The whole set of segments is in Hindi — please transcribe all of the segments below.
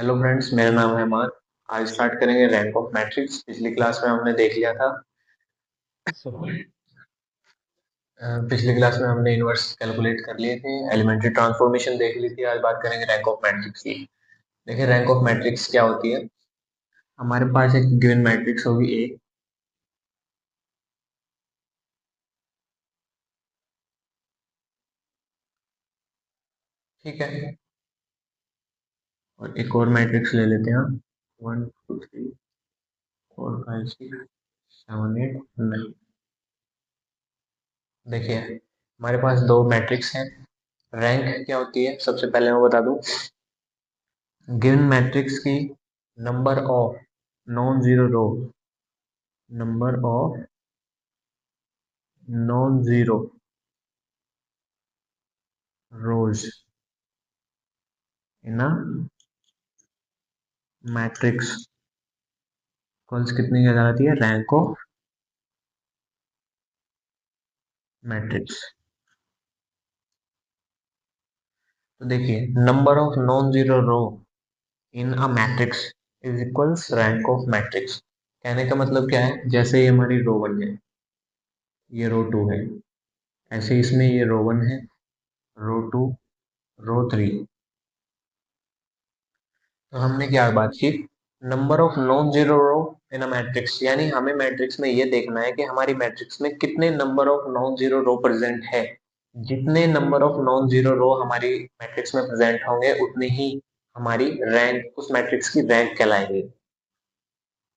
हेलो फ्रेंड्स, मेरा नाम है मान। आज स्टार्ट करेंगे रैंक ऑफ मैट्रिक्स। पिछली क्लास में हमने देख लिया था। पिछली क्लास में हमने इनवर्स कैलकुलेट कर लिए थे, एलिमेंट्री ट्रांसफॉर्मेशन देख ली थी। आज बात करेंगे रैंक ऑफ मैट्रिक्स की। देखिए, रैंक ऑफ मैट्रिक्स क्या होती है। हमारे पास एक गिवन मैट्रिक्स होगी ए। ठीक है। और एक और मैट्रिक्स ले लेते हैं हम। 1 2 3 4 5 6 7 8 9। देखिए, हमारे पास दो मैट्रिक्स हैं। रैंक क्या होती है, सबसे पहले मैं बता दूं। गिवन मैट्रिक्स की number of non zero row, number of non zero rows in a matrix कौन सी कितनी कहलाती है, रैंक ऑफ मैट्रिक्स। तो देखिए, number of non zero row in a matrix is equals rank of matrix. कहने का मतलब क्या है, जैसे ये हमारी रो वन है, ये रो टू है, ऐसे इसमें ये रो वन है, रो टू, रो थ्री। तो हमने क्या बात की, number of non zero row in a matrix, यानी हमें मैट्रिक्स में ये देखना है कि हमारी मैट्रिक्स में कितने number of non zero row present है। जितने number of non zero row हमारी मैट्रिक्स में प्रेजेंट होंगे, उतनी ही हमारी रैंक, उस मैट्रिक्स की रैंक कहलाएगी।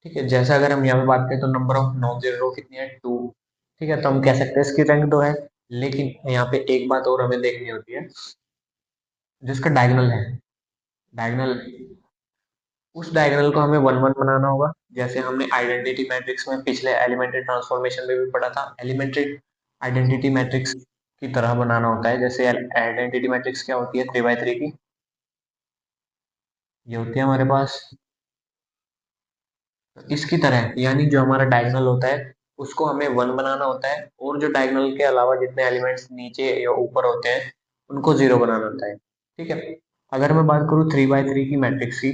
ठीक है। जैसे अगर हम यहाँ पे बात करें तो नंबर ऑफ नॉन जीरो रो कितनी है, टू। ठीक है, तो हम कह सकते हैं इसकी रैंक दो है। लेकिन यहाँ पे एक बात और हमें देखनी होती है, जिसका डायगोनल है, डायगोनल, उस डायगोनल को हमें वन वन बनाना होगा। जैसे हमने आइडेंटिटी मैट्रिक्स में पिछले एलिमेंट्री ट्रांसफॉर्मेशन में भी पढ़ा था, एलिमेंट्री आइडेंटिटी मैट्रिक्स की तरह बनाना होता है। जैसे आइडेंटिटी मैट्रिक्स क्या होती है, 3 बाई 3 की। ये होती है हमारे पास। तो इसकी तरह, यानी जो हमारा डायगोनल होता है उसको हमें वन बनाना होता है, और जो डायगोनल के अलावा जितने एलिमेंट्स नीचे या ऊपर होते हैं उनको जीरो बनाना होता है। ठीक है। अगर मैं बात करूँ 3 बाई 3 की मैट्रिक्स की,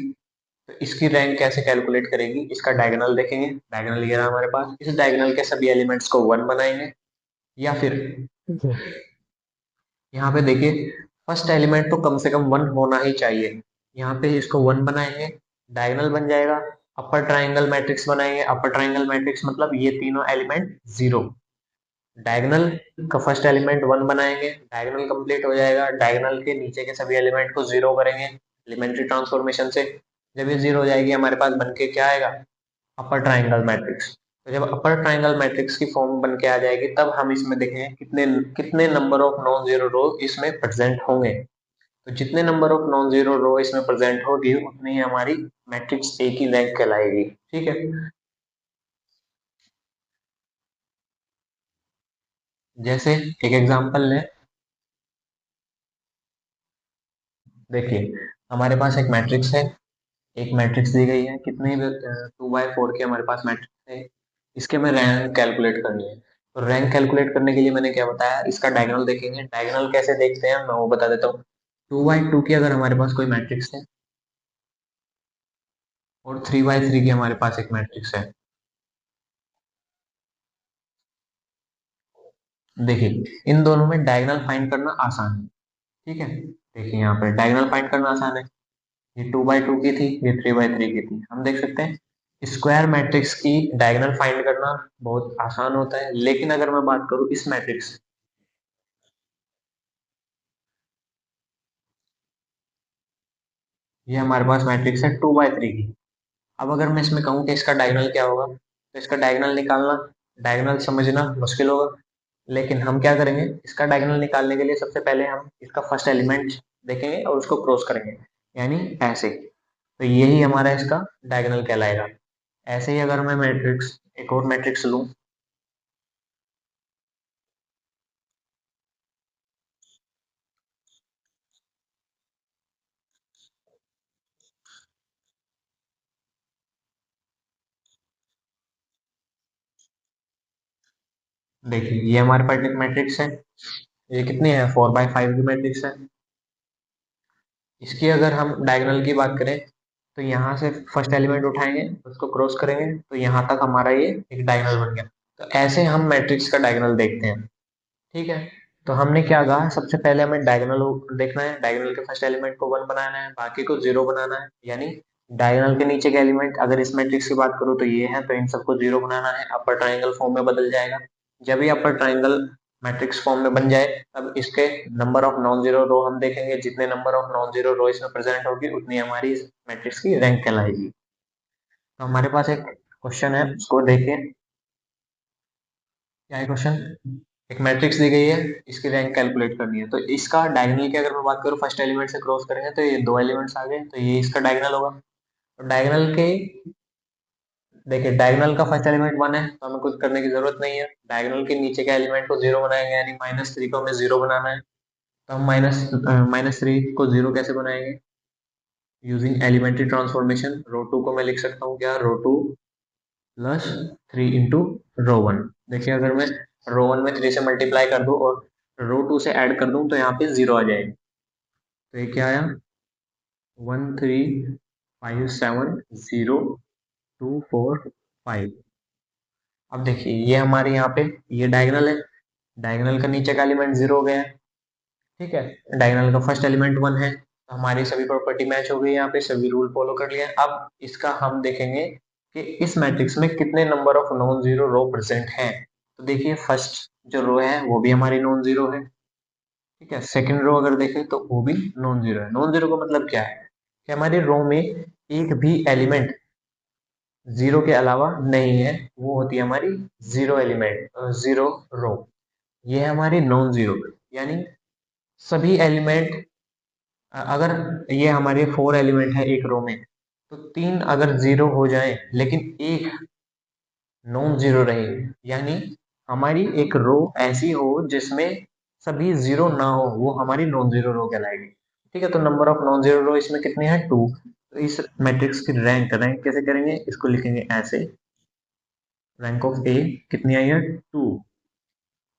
तो इसकी रैंक कैसे कैलकुलेट करेगी, इसका डायगोनल देखेंगे। डायगोनल ये रहा हमारे पास, इस डायगोनल के सभी एलिमेंट्स को वन बनाएंगे, या फिर यहाँ पे देखिए, फर्स्ट एलिमेंट तो कम से कम वन होना ही चाहिए। यहाँ पे इसको वन बनाएंगे, डायगोनल बन जाएगा। अपर ट्राइंगल मैट्रिक्स बनाएंगे, अपर ट्राइंगल मैट्रिक्स मतलब ये तीनों एलिमेंट जीरो। डायगोनल का फर्स्ट एलिमेंट वन बनाएंगे, डायगोनल कंप्लीट हो जाएगा, डायगोनल के नीचे के सभी एलिमेंट को जीरो करेंगे एलिमेंट्री ट्रांसफॉर्मेशन से। जब ये जीरो हो जाएगी, हमारे पास बन के क्या आएगा, अपर ट्राइंगल मैट्रिक्स। तो जब अपर ट्राइंगल मैट्रिक्स की फॉर्म बन के आ जाएगी, तब हम इसमें देखें कितने कितने नंबर ऑफ नॉन जीरो रो इसमें प्रेजेंट होंगे। तो जितने नंबर ऑफ नॉन जीरो रो इसमें प्रेजेंट होगी, उतनी ही हमारी मैट्रिक्स ए की रैंक कहलाएगी। ठीक है। जैसे एक एग्जांपल लें। देखिए, हमारे पास एक मैट्रिक्स है, एक मैट्रिक्स दी गई है, कितनी 2 बाई 4 की हमारे पास मैट्रिक्स है। इसके हमें रैंक कैलकुलेट करनी है। तो रैंक कैलकुलेट करने के लिए मैंने क्या बताया, इसका डायगोनल देखेंगे। डायगोनल कैसे देखते हैं मैं वो बता देता हूँ। 2 बाई 2 की अगर हमारे पास कोई मैट्रिक्स है, और 3 बाई 3 की हमारे पास एक मैट्रिक्स है। देखिए, इन दोनों में डायगोनल फाइंड करना आसान है। ठीक है। देखिए, यहाँ पे डायगोनल फाइंड करना आसान है। ये 2 बाई 2 की थी, ये 3 बाई 3 की थी। हम देख सकते हैं स्क्वायर मैट्रिक्स की डायगोनल फाइंड करना बहुत आसान होता है। लेकिन अगर मैं बात करूं इस मैट्रिक्स, ये हमारे पास मैट्रिक्स है 2 बाई 3 की। अब अगर मैं इसमें कहूँ कि इसका डायगोनल क्या होगा, तो इसका डायगोनल निकालना, डायगोनल समझना मुश्किल होगा। लेकिन हम क्या करेंगे, इसका डायगोनल निकालने के लिए सबसे पहले हम इसका फर्स्ट एलिमेंट देखेंगे और उसको क्रॉस करेंगे, यानी ऐसे। तो यही हमारा इसका डायगोनल कहलाएगा। ऐसे ही अगर मैं मैट्रिक्स, एक और मैट्रिक्स लूँ। देखिए, ये हमारे पास एक मैट्रिक्स है, ये कितनी है, 4 बाई 5 की मैट्रिक्स है। इसकी अगर हम डायगोनल की बात करें, तो यहाँ से फर्स्ट एलिमेंट उठाएंगे, उसको क्रॉस करेंगे, तो यहाँ तक हमारा ये एक डायगोनल बन गया। तो ऐसे हम मैट्रिक्स का डायगोनल देखते हैं। ठीक है, तो हमने क्या कहा, सबसे पहले हमें डायगोनल देखना है, डायगोनल के फर्स्ट एलिमेंट को 1 बनाना है, बाकी को 0 बनाना है। यानी डायगोनल के नीचे के एलिमेंट, अगर इस मैट्रिक्स की बात करूँ तो ये है, तो इन सबको 0 बनाना है, अपर ट्राइंगल फॉर्म में बदल जाएगा। जब ये अपर ट्राइंगल मैट्रिक्स फॉर्म में बन जाए, तब इसके नंबर ऑफ नॉन जीरो रो हम देखेंगे। जितने नंबर ऑफ नॉन जीरो रो इसमें प्रेजेंट होगी, उतनी हमारी इस मैट्रिक्स की रैंक कहलाएगी। तो हमारे पास एक क्वेश्चन है, उसको देखिए। क्या है क्वेश्चन? एक मैट्रिक्स दी गई है, इसकी रैंक कैलकुलेट करनी है। तो इसका डायगोनल की अगर मैं बात करूँ, फर्स्ट एलिमेंट से क्रॉस करेंगे तो ये 2 एलिमेंट्स आ गए, तो ये इसका डायगोनल होगा। तो डायगोनल के, देखिए डायगोनल का फर्स्ट एलिमेंट 1 है, तो हमें कुछ करने की जरूरत नहीं है। डायगोनल के नीचे के एलिमेंट को 0 बनाएंगे, यानी -3 को हमें 0 बनाना है। तो हम -3 को 0 कैसे बनाएंगे? Using elementary transformation. रो 2 को मैं लिख सकता हूँ क्या, रो 2 प्लस 3 इंटू रो 1। देखिए अगर मैं रो 1 में 3 से मल्टीप्लाई कर दूं और रो 2 से ऐड कर दूं, तो यहाँ पे 0 आ जाएगा। तो ये क्या आया, 1 3 5 7 0 2 4 5। अब देखिए ये हमारे यहाँ पे ये डायगोनल है, डायगोनल का नीचे का एलिमेंट 0 हो गया है। ठीक है, डायगोनल का फर्स्ट एलिमेंट 1 है, तो हमारी सभी प्रॉपर्टी मैच हो गई, यहाँ पे सभी रूल फॉलो कर लिए। अब इसका हम देखेंगे कि इस मैट्रिक्स में कितने number of non zero row present हैं। तो देखिए फर्स्ट जो रो है वो भी हमारी नॉन जीरो है। ठीक है, सेकंड रो अगर देखें तो वो भी नॉन जीरो है। नॉन जीरो का मतलब क्या है, कि हमारी रो में एक भी एलिमेंट 0 के अलावा नहीं है, वो होती है हमारी जीरो एलिमेंट, जीरो रो। ये है हमारी नॉन जीरो। यानी सभी एलिमेंट, अगर ये हमारे 4 एलिमेंट है एक रो में, तो 3 अगर 0 हो जाए लेकिन एक नॉन जीरो रहे, यानी हमारी एक रो ऐसी हो जिसमें सभी 0 ना हो, वो हमारी नॉन जीरो रो कहलाएगी। ठीक है, तो नंबर ऑफ नॉन जीरो रो इसमें कितने हैं, 2। तो इस मैट्रिक्स की रैंक रैंक कैसे करेंगे, इसको लिखेंगे ऐसे, रैंक ऑफ ए कितनी आई है, 2।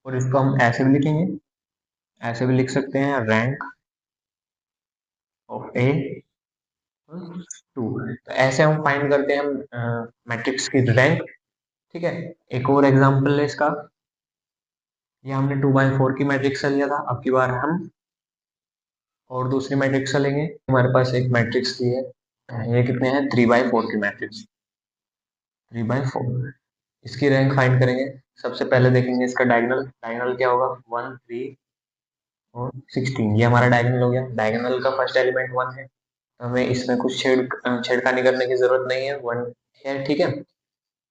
और इसको हम ऐसे भी लिखेंगे, ऐसे भी लिख सकते हैं, रैंक ऑफ ए 2। तो ऐसे हम फाइंड करते हैं मैट्रिक्स की रैंक। ठीक है, एक और एग्जांपल है इसका। ये हमने 2/4 की मैट्रिक्स लिया था, अब की बार हम और दूसरी मैट्रिक्स लेंगे। हमारे पास एक मैट्रिक्स दी है, ये कितने हैं, 3/4 की मैट्रिक्स, 3/4। इसकी रैंक फाइंड करेंगे। सबसे पहले देखेंगे इसका डायगोनल, डायगोनल क्या होगा, 1 3 और 16। ये हमारा डायगोनल हो गया। डायगोनल का फर्स्ट एलिमेंट 1 है, तो हमें इसमें कुछ छेड़खानी करने की जरूरत नहीं है, 1 है। ठीक है,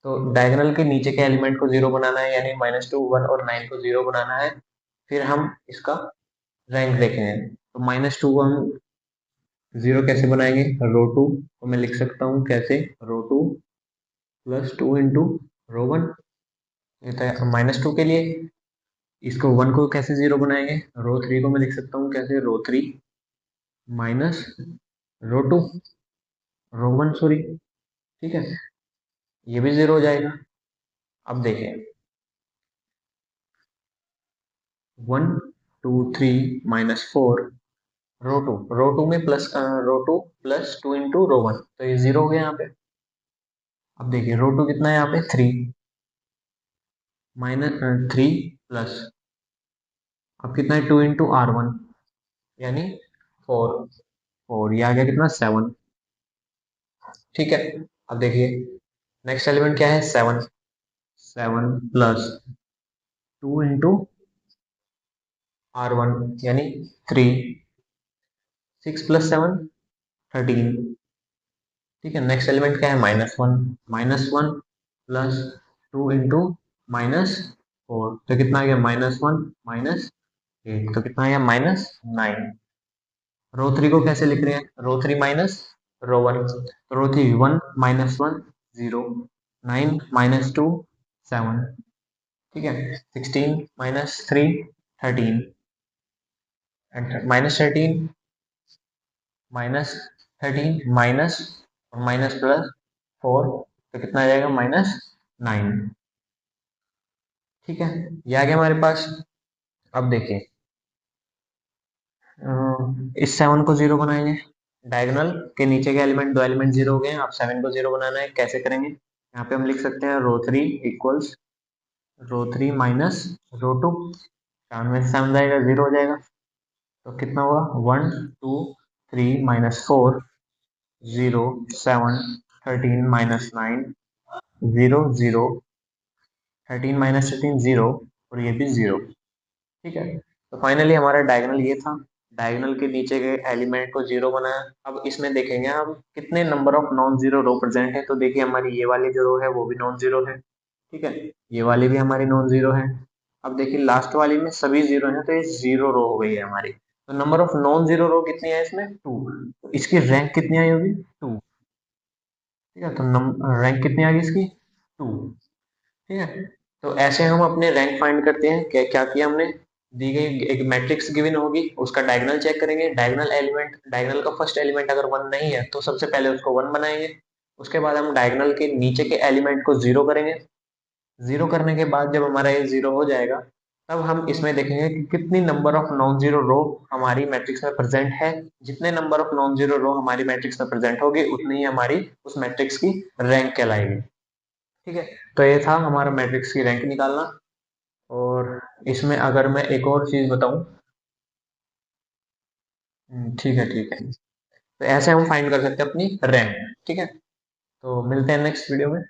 तो डायगोनल के नीचे के एलिमेंट को 0 बनाना है, यानी -2 1 और 9 को 0 बनाना है। फिर हम इसका रैंक देखेंगे। तो -2 को हम 0 कैसे बनाएंगे, रो 2 को मैं लिख सकता हूँ कैसे, रो 2 प्लस 2 इंटू रो 1। ये था -2 के लिए। इसको 1 को कैसे 0 बनाएंगे, रो 3 को मैं लिख सकता हूँ कैसे, रो 3 माइनस रो 2, रो 1 सॉरी। ठीक है, ये भी 0 हो जाएगा। अब देखें, 1 2 3 -4 रो टू में प्लस, रो टू प्लस 2 इंटू रो 1, तो ये 0 हो गया यहाँ पे। अब देखिए रो 2 कितना है यहाँ पे, 3 -3 प्लस, अब कितना है, 2 इंटू R1, यानी 4, 4 ये आ गया कितना, 7। ठीक है, अब देखिए नेक्स्ट एलिमेंट क्या है, 7, 7 प्लस 2 इंटू R1 यानी 3, 6 प्लस 7 13। ठीक है, नेक्स्ट एलिमेंट क्या है, -1, -1 प्लस 2 इंटू -4, तो कितना आ गया, -1 -8, तो कितना आ गया, -9। रो 3 को कैसे लिख रहे हैं, रो 3 माइनस रो 1, तो रो 3 1 -1 0, 9 -2 7। ठीक है, 16 -3 13, एंड -13 माइनस और माइनस प्लस 4, तो कितना आ जाएगा, -9। ठीक है, ये आ गया हमारे पास। अब देखिए इस 7 को 0 बनाएंगे, डायगोनल के नीचे के एलिमेंट, दो एलिमेंट जीरो हो गए हैं, अब 7 को जीरो बनाना है, कैसे करेंगे? यहाँ पे हम लिख सकते हैं row three equals row three minus row two, 7 में से 7 जाएगा, जीरो हो जाएगा, तो कितना हुआ? 1 2 3 - 4 0 7 13 - 9 0 0 13 - 13 0, और ये भी जीरो। ठीक है, तो फाइनली हमारा डायगोनल ये था, डायगोनल के नीचे के एलिमेंट को जीरो बनाया। अब इसमें देखेंगे हम कितने number of non zero row present है, तो देखिए हमारी ये वाली जो रो है वो भी नॉन जीरो है, ठीक है, ये वाली भी हमारी नॉन जीरो है। अब देखिए लास्ट वाली में सभी जीरो है, तो ये जीरो रो हो गई है हमारी। तो नंबर ऑफ नॉन जीरो रो कितनी है इसमें? टू। तो इसकी रैंक कितनी आई होगी? टू। ठीक है, तो रैंक कितनी आ गई इसकी? टू। ठीक है, तो ऐसे हम अपने रैंक फाइंड करते हैं। क्या क्या किया हमने? दी गई एक मैट्रिक्स गिवन होगी, उसका डायगोनल चेक करेंगे, डायगोनल का फर्स्ट एलिमेंट अगर वन नहीं है तो सबसे पहले उसको वन बनाएंगे। उसके बाद हम डायगोनल के नीचे के एलिमेंट को जीरो करेंगे। जीरो करने के बाद जब हमारा ये जीरो हो जाएगा, तब हम इसमें देखेंगे कि कितनी number of non zero row हमारी मैट्रिक्स में प्रेजेंट है। जितने number of non zero row हमारी मैट्रिक्स में प्रेजेंट होगी, उतनी ही हमारी उस मैट्रिक्स की रैंक कहलाएगी। ठीक है, तो ये था हमारा मैट्रिक्स की रैंक निकालना। और इसमें अगर मैं एक और चीज बताऊं, ठीक है, ठीक है, तो ऐसे हम फाइंड कर सकते हैं अपनी रैंक। ठीक है, तो मिलते हैं नेक्स्ट वीडियो में।